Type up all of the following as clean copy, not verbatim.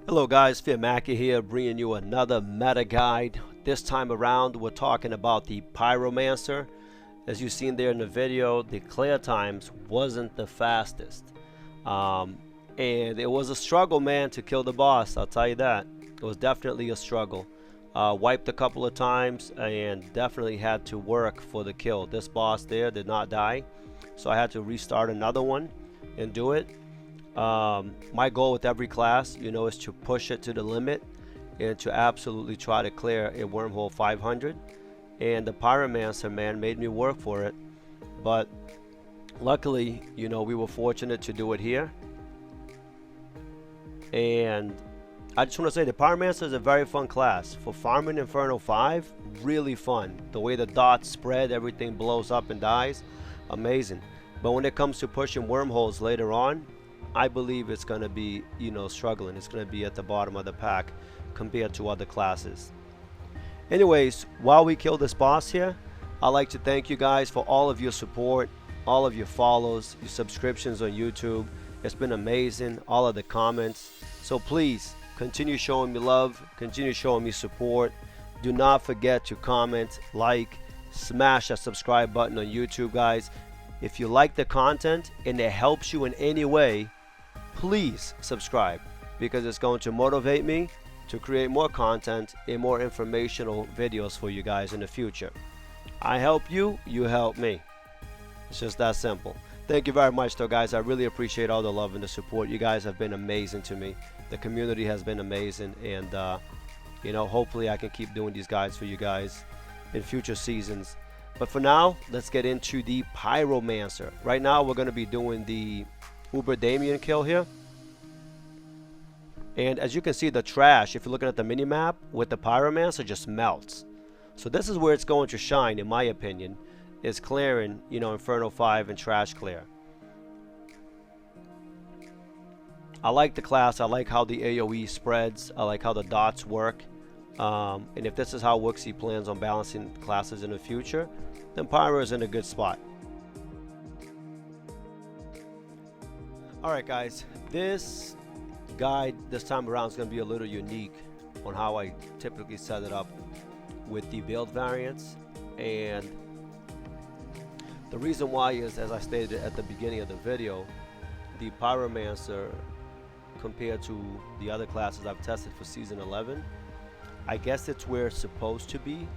Hello guys, Fearmaky here, bringing you another meta guide. This time around we're talking about the pyromancer. As you've seen there in the video, the clear times wasn't the fastest. And it was a struggle, man, to kill the boss, I'll tell you that. It was definitely a struggle. Wiped a couple of times and definitely had to work for the kill. This boss there did not die, so I had to restart another one and do it. My goal with every class, is to push it to the limit and to absolutely try to clear a wormhole 500. And the pyromancer, man, made me work for it. But luckily, we were fortunate to do it here. And I just want to say the pyromancer is a very fun class for farming. Inferno 5, really fun. The way the dots spread, everything blows up and dies, amazing. But when it comes to pushing wormholes later on, I believe it's going to be, struggling. It's going to be at the bottom of the pack compared to other classes. Anyways, while we kill this boss here, I'd like to thank you guys for all of your support, all of your follows, your subscriptions on YouTube. It's been amazing, all of the comments. So please, continue showing me love, continue showing me support. Do not forget to comment, like, smash that subscribe button on YouTube, guys. If you like the content and it helps you in any way, please subscribe, because it's going to motivate me to create more content and more informational videos for you guys in the future. I help you, you help me. It's just that simple. Thank you very much though, guys. I really appreciate all the love and the support. You guys have been amazing to me. The community has been amazing, and hopefully I can keep doing these guides for you guys in future seasons. But for now, let's get into the pyromancer. Right now we're going to be doing the Damien kill here. And as you can see, the trash, if you're looking at the mini map with the pyromancer, just melts. So this is where it's going to shine, in my opinion, is clearing, Inferno 5 and trash clear. I like the class. I like how the AoE spreads. I like how the dots work. And if this is how Wooxie plans on balancing classes in the future, then Pyro is in a good spot. Alright guys, this guide this time around is going to be a little unique on how I typically set it up with the build variants. And the reason why is, as I stated at the beginning of the video, the pyromancer compared to the other classes I've tested for season 11, I guess it's where it's supposed to be.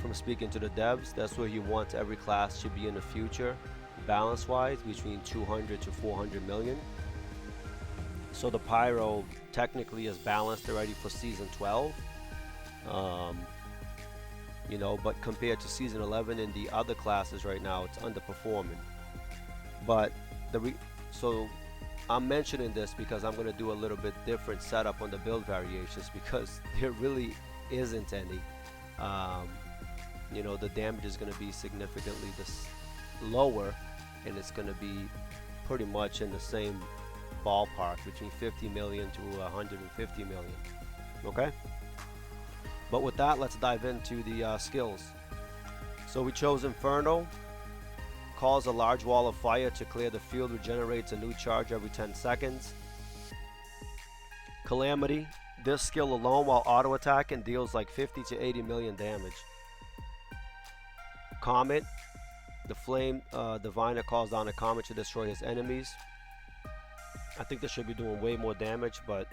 From speaking to the devs, that's where you want every class to be in the future, balance wise, between 200 to 400 million. So the pyro technically is balanced already for season 12, but compared to season 11 and the other classes right now, it's underperforming. But so I'm mentioning this because I'm going to do a little bit different setup on the build variations, because there really isn't any. The damage is going to be significantly lower, and it's going to be pretty much in the same ballpark, between 50 million to 150 million. Okay? But with that, let's dive into the skills. So we chose Inferno. Cause a large wall of fire to clear the field, regenerates a new charge every 10 seconds. Calamity. This skill alone, while auto attacking, deals like 50 to 80 million damage. Comet. The flame diviner calls down a comet to destroy his enemies. I think this should be doing way more damage, but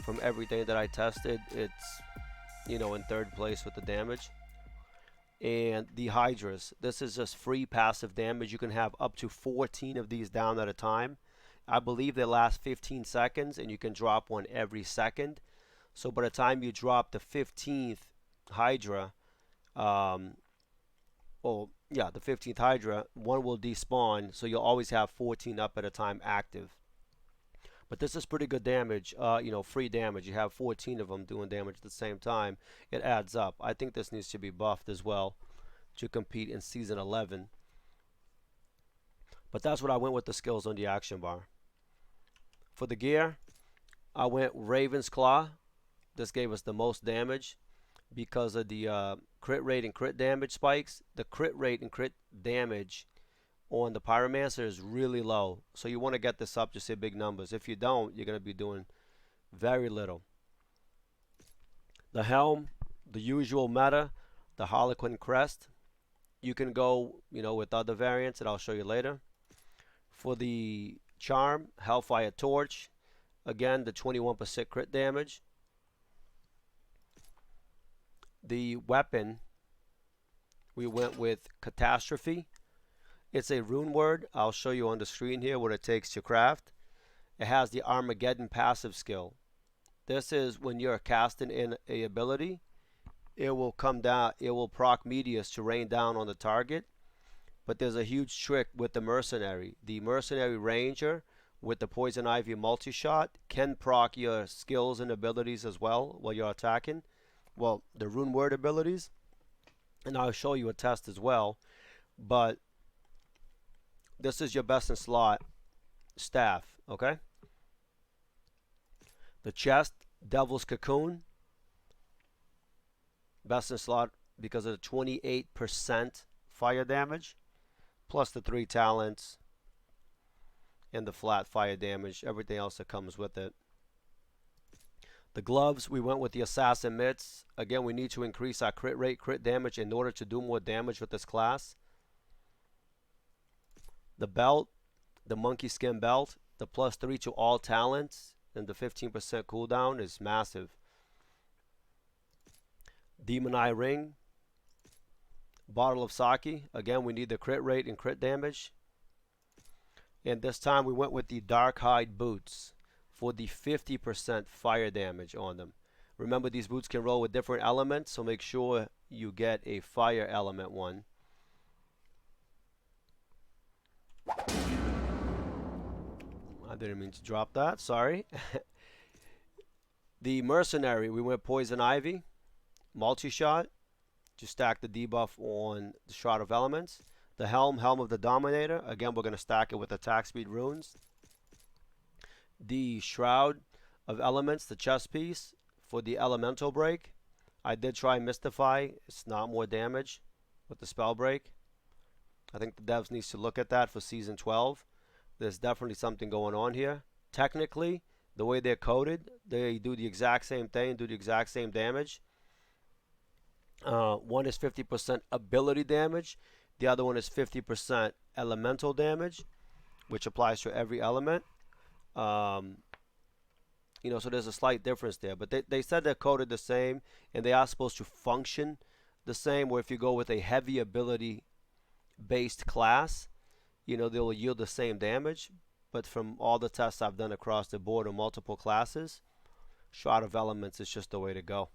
from everything that I tested, it's in third place with the damage. And the hydras, this is just free passive damage. You can have up to 14 of these down at a time. I believe they last 15 seconds, and you can drop one every second. So by the time you drop the 15th hydra, the 15th hydra, one will despawn, so you'll always have 14 up at a time active. But this is pretty good damage, free damage. You have 14 of them doing damage at the same time. It adds up. I think this needs to be buffed as well to compete in season 11. But that's what I went with the skills on the action bar. For the gear, I went Raven's Claw. This gave us the most damage because of the crit rate and crit damage spikes. The crit rate and crit damage on the pyromancer is really low, so you want to get this up to say big numbers. If you don't, you're going to be doing Very little. The helm, the usual meta, the Harlequin crest. You can go, with other variants that I'll show you later. For the charm, Hellfire Torch. Again, the 21% crit damage. The weapon, we went with Catastrophe. It's a rune word. I'll show you on the screen here what it takes to craft. It has the Armageddon passive skill. This is when you're casting in a ability, it will come down, it will proc Medius to rain down on the target. But there's a huge trick with the Mercenary. The Mercenary Ranger with the Poison Ivy multi-shot can proc your skills and abilities as well while you're attacking. Well, the rune word abilities. And I'll show you a test as well. But this is your best in slot staff, okay? The chest, Devil's Cocoon. Best in slot because of the 28% fire damage. Plus the 3 talents. And the flat fire damage. Everything else that comes with it. The gloves, we went with the Assassin Mitts. Again, we need to increase our crit rate, crit damage in order to do more damage with this class. The belt, the Monkey Skin belt, the +3 to all talents, and the 15% cooldown is massive. Demon Eye Ring, Bottle of Sake. Again, we need the crit rate and crit damage. And this time we went with the Dark Hide Boots for the 50% fire damage on them. Remember, these boots can roll with different elements, so make sure you get a fire element one. I didn't mean to drop that, sorry. The Mercenary, we went Poison Ivy, multi-shot, to stack the debuff on the Shroud of Elements. The Helm, Helm of the Dominator, again we're going to stack it with attack speed runes. The Shroud of Elements, the chest piece, for the Elemental Break. I did try Mystify, it's not more damage with the spell break. I think the devs needs to look at that for Season 12. There's definitely something going on here. Technically, the way they're coded, they do the exact same thing, do the exact same damage. One is 50% ability damage. The other one is 50% elemental damage, which applies to every element. So there's a slight difference there. But they said they're coded the same, and they are supposed to function the same, where if you go with a heavy ability-based class, they will yield the same damage. But from all the tests I've done across the board on multiple classes, Shroud of Elements is just the way to go.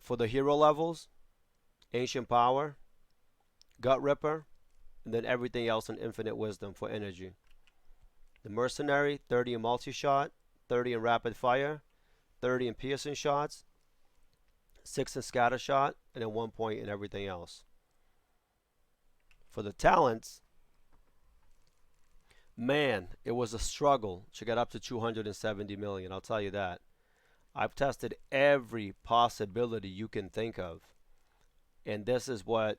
For the hero levels, Ancient Power, Gut Ripper, and then everything else in Infinite Wisdom for energy. The Mercenary, 30 in multi-shot, 30 in rapid fire, 30 in piercing shots, 6 in scatter shot, and then 1 point in everything else. For the talents, man, it was a struggle to get up to 270 million, I'll tell you that. I've tested every possibility you can think of, and this is what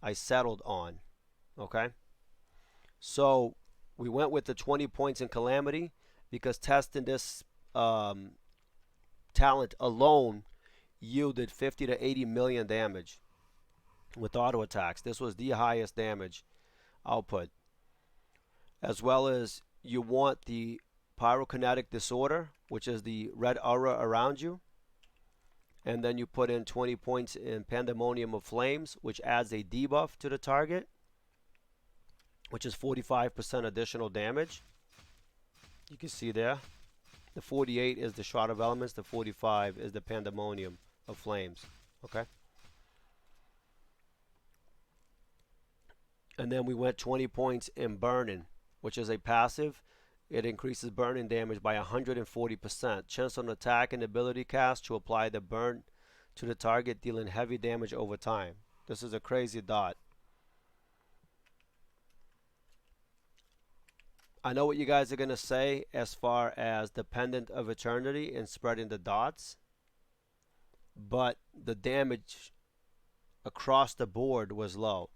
I settled on, okay? So we went with the 20 points in Calamity because testing this talent alone yielded 50 to 80 million damage with auto attacks. This was the highest damage output. As well as you want the Pyrokinetic Disorder, which is the red aura around you. And then you put in 20 points in Pandemonium of Flames, which adds a debuff to the target, which is 45% additional damage. You can see there. The 48 is the Shroud of Elements. The 45 is the Pandemonium of Flames. Okay. And then we went 20 points in Burning, which is a passive. It increases burning damage by 140%. Chance on attack and ability cast to apply the burn to the target, dealing heavy damage over time. This is a crazy dot. I know what you guys are going to say as far as the Pendant of Eternity and spreading the dots, but the damage across the board was low.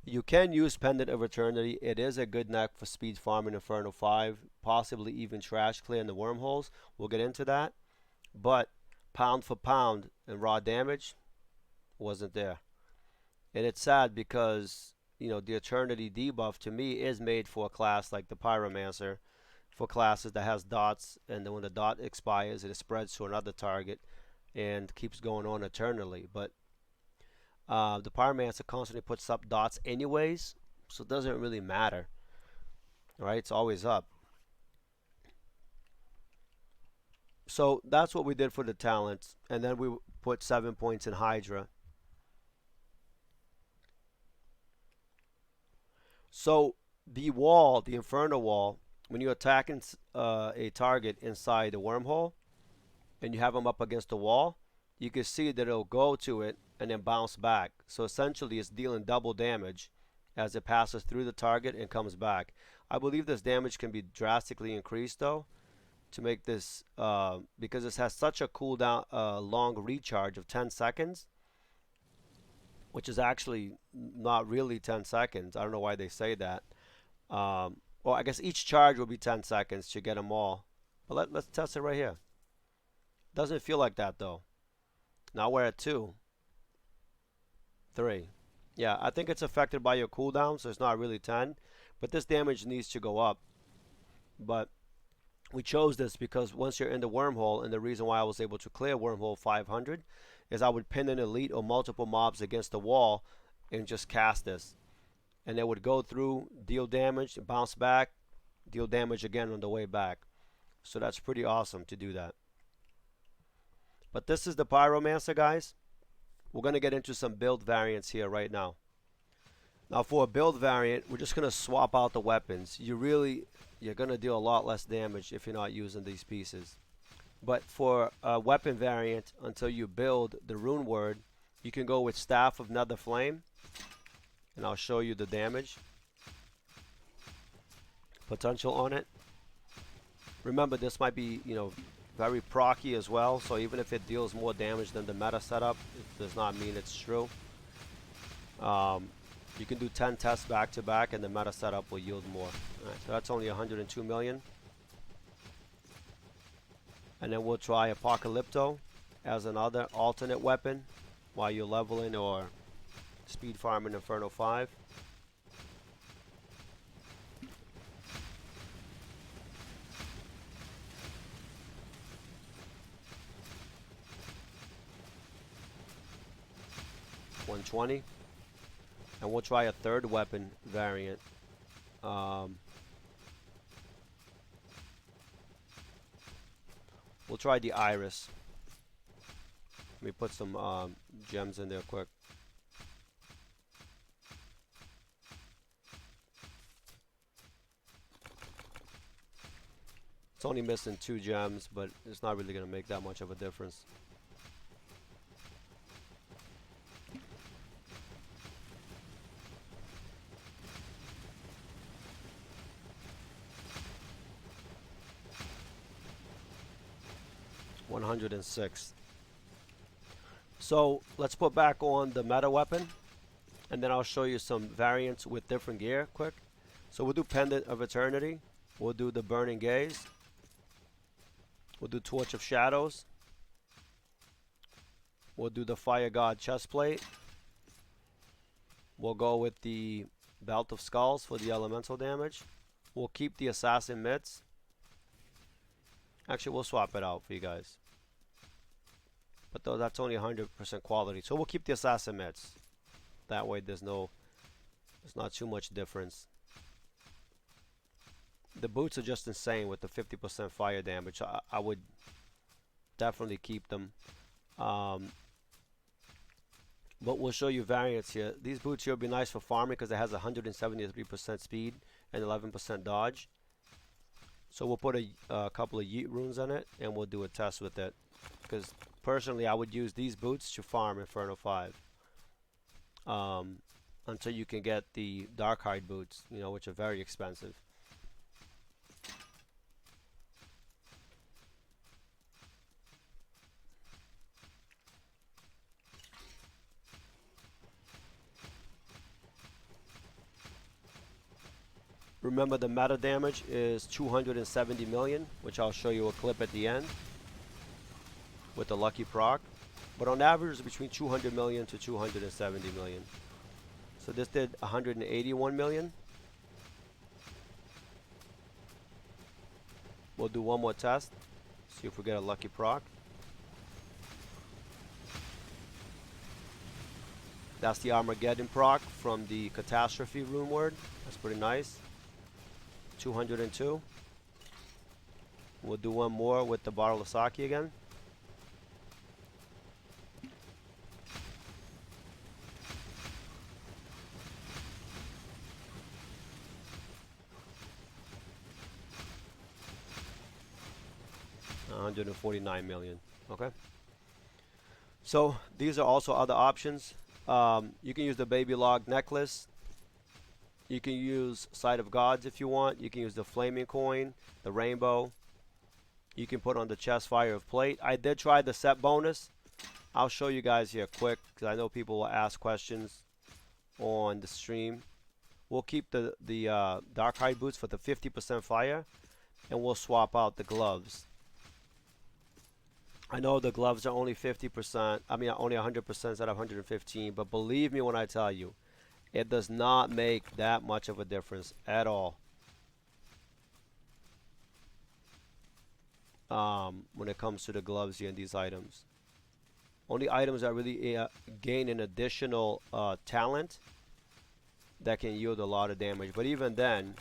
You can use Pendant of Eternity. It is a good neck for speed farming Inferno 5, possibly even trash clear in the wormholes. We'll get into that. But pound for pound and raw damage wasn't there. And it's sad because, you know, the Eternity debuff to me is made for a class like the Pyromancer, for classes that has dots, and then when the dot expires, it spreads to another target and keeps going on eternally. But the Pyromancer constantly puts up dots anyways, so it doesn't really matter. Right? It's always up. So that's what we did for the talents, and then we put 7 points in Hydra. So the wall, the Inferno wall, when you're attacking a target inside the wormhole, and you have them up against the wall, you can see that it'll go to it and then bounce back. So essentially it's dealing double damage as it passes through the target and comes back. I believe this damage can be drastically increased though to make this, because this has such a cooldown, long recharge of 10 seconds, which is actually not really 10 seconds. I don't know why they say that. Well, I guess each charge will be 10 seconds to get them all. But let's test it right here. Doesn't feel like that though. Now we're at 2, 3. Yeah, I think it's affected by your cooldown, so it's not really 10. But this damage needs to go up. But we chose this because once you're in the wormhole, and the reason why I was able to clear wormhole 500 is I would pin an elite or multiple mobs against the wall and just cast this. And it would go through, deal damage, bounce back, deal damage again on the way back. So that's pretty awesome to do that. But this is the Pyromancer, guys. We're going to get into some build variants here right now. Now for a build variant, we're just going to swap out the weapons. You're going to deal a lot less damage if you're not using these pieces. But for a weapon variant, until you build the rune word, you can go with Staff of Nether Flame. And I'll show you the damage potential on it. Remember, this might be, you know, very procky as well, so even if it deals more damage than the meta setup, it does not mean it's true. You can do 10 tests back to back and the meta setup will yield more. Alright, so that's only 102 million. And then we'll try Apocalypto as another alternate weapon while you're leveling or speed farming Inferno 5. $120. And we'll try a third weapon variant. We'll try the Iris. Let me put some gems in there quick. It's only missing 2 gems, but it's not really going to make that much of a difference. $106. So let's put back on the meta weapon, and then I'll show you some variants with different gear quick. So we'll do Pendant of Eternity. We'll do the Burning Gaze. We'll do Torch of Shadows. We'll do the Fire God Chestplate. We'll go with the Belt of Skulls for the elemental damage. We'll keep the Assassin Mitts. Actually, we'll swap it out for you guys. But though that's only 100% quality. So we'll keep the Assassin Mitts. That way there's not too much difference. The boots are just insane with the 50% fire damage. I would definitely keep them. But we'll show you variants here. These boots here will be nice for farming because it has 173% speed and 11% dodge. So we'll put a couple of yeet runes on it and we'll do a test with it. Because personally I would use these boots to farm Inferno 5. Until you can get the Darkhide boots, you know, which are very expensive. Remember, the meta damage is 270 million, which I'll show you a clip at the end with the lucky proc. But on average, it's between 200 million to 270 million. So this did 181 million. We'll do one more test. See if we get a lucky proc. That's the Armageddon proc from the Catastrophe rune word. That's pretty nice. 202. We'll do one more with the bottle of sake again. $149 million. Okay. So these are also other options. You can use the baby log necklace. You can use Sight of Gods if you want. You can use the flaming coin, the rainbow. You can put on the chest fire of plate. I did try the set bonus. I'll show you guys here quick because I know people will ask questions on the stream. We'll keep the dark hide boots for the 50% fire, and we'll swap out the gloves. I know the gloves are only 50%. I mean, only 100% instead of 115. But believe me when I tell you, it does not make that much of a difference at all. When it comes to the gloves here and these items. Only items that really gain an additional talent that can yield a lot of damage. But even then,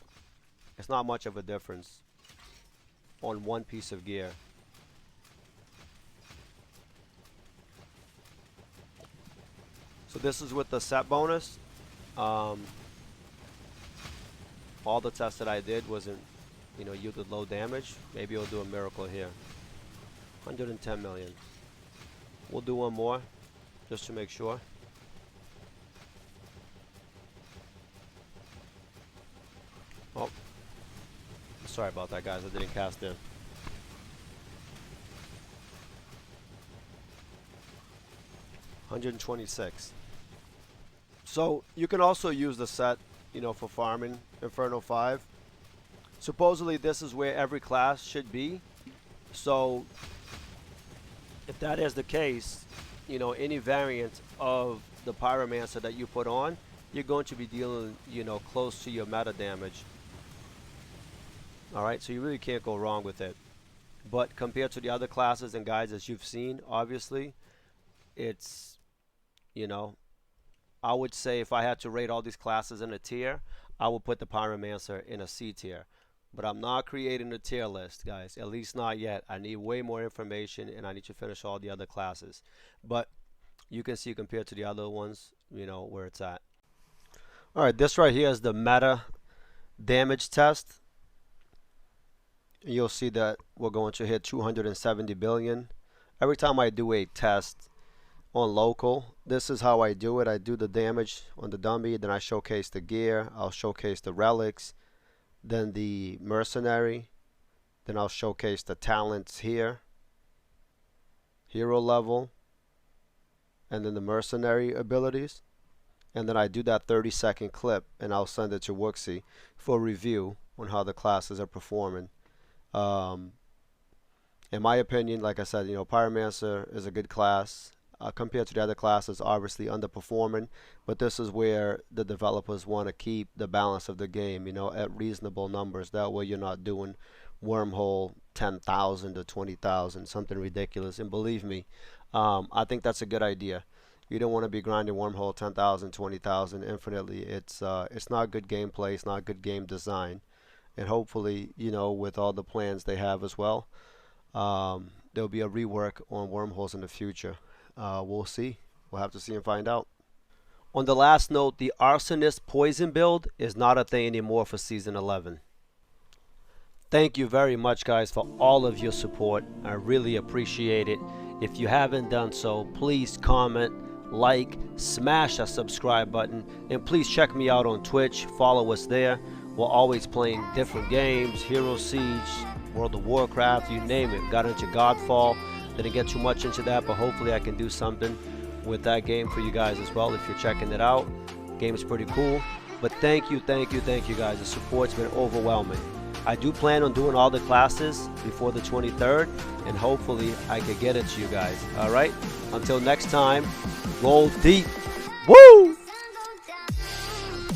it's not much of a difference on one piece of gear. So this is with the set bonus. All the tests that I did wasn't, yielded low damage. Maybe we'll do a miracle here. 110 million. We'll do one more, just to make sure. Oh, sorry about that, guys. I didn't cast in. $126. So you can also use the set, for farming Inferno 5. Supposedly this is where every class should be. So if that is the case, any variant of the pyromancer that you put on, you're going to be dealing, close to your meta damage. Alright, so you really can't go wrong with it. But compared to the other classes and guides that you've seen, obviously, it's, I would say if I had to rate all these classes in a tier, I would put the pyromancer in a C tier. But I'm not creating a tier list, guys. At least not yet. I need way more information, and I need to finish all the other classes. But you can see compared to the other ones, where it's at. Alright, this right here is the meta damage test. You'll see that we're going to hit 270 billion. Every time I do a test on local, this is how I do it. I do the damage on the dummy, then I showcase the gear, I'll showcase the relics, then the mercenary, then I'll showcase the talents here, hero level, and then the mercenary abilities, and then I do that 30-second clip and I'll send it to Wooksy for review on how the classes are performing. In my opinion, like I said, pyromancer is a good class. Compared to the other classes, obviously underperforming, but this is where the developers want to keep the balance of the game, at reasonable numbers. That way you're not doing wormhole 10,000 to 20,000, something ridiculous. And believe me, I think that's a good idea. You don't want to be grinding wormhole 10,000, 20,000 infinitely. It's not good gameplay. It's not good game design. And hopefully, with all the plans they have as well, there'll be a rework on wormholes in the future. We'll see. We'll have to see and find out. On the last note, the Arsonist Poison build is not a thing anymore for Season 11. Thank you very much, guys, for all of your support. I really appreciate it. If you haven't done so, please comment, like, smash that subscribe button, and please check me out on Twitch. Follow us there. We're always playing different games, Herosiege, World of Warcraft, you name it. Got into Godfall. Didn't get too much into that, but hopefully I can do something with that game for you guys as well if you're checking it out. Game is pretty cool. But thank you guys. The support's been overwhelming. I do plan on doing all the classes before the 23rd, and hopefully I can get it to you guys. All right, until next time, roll deep. Woo!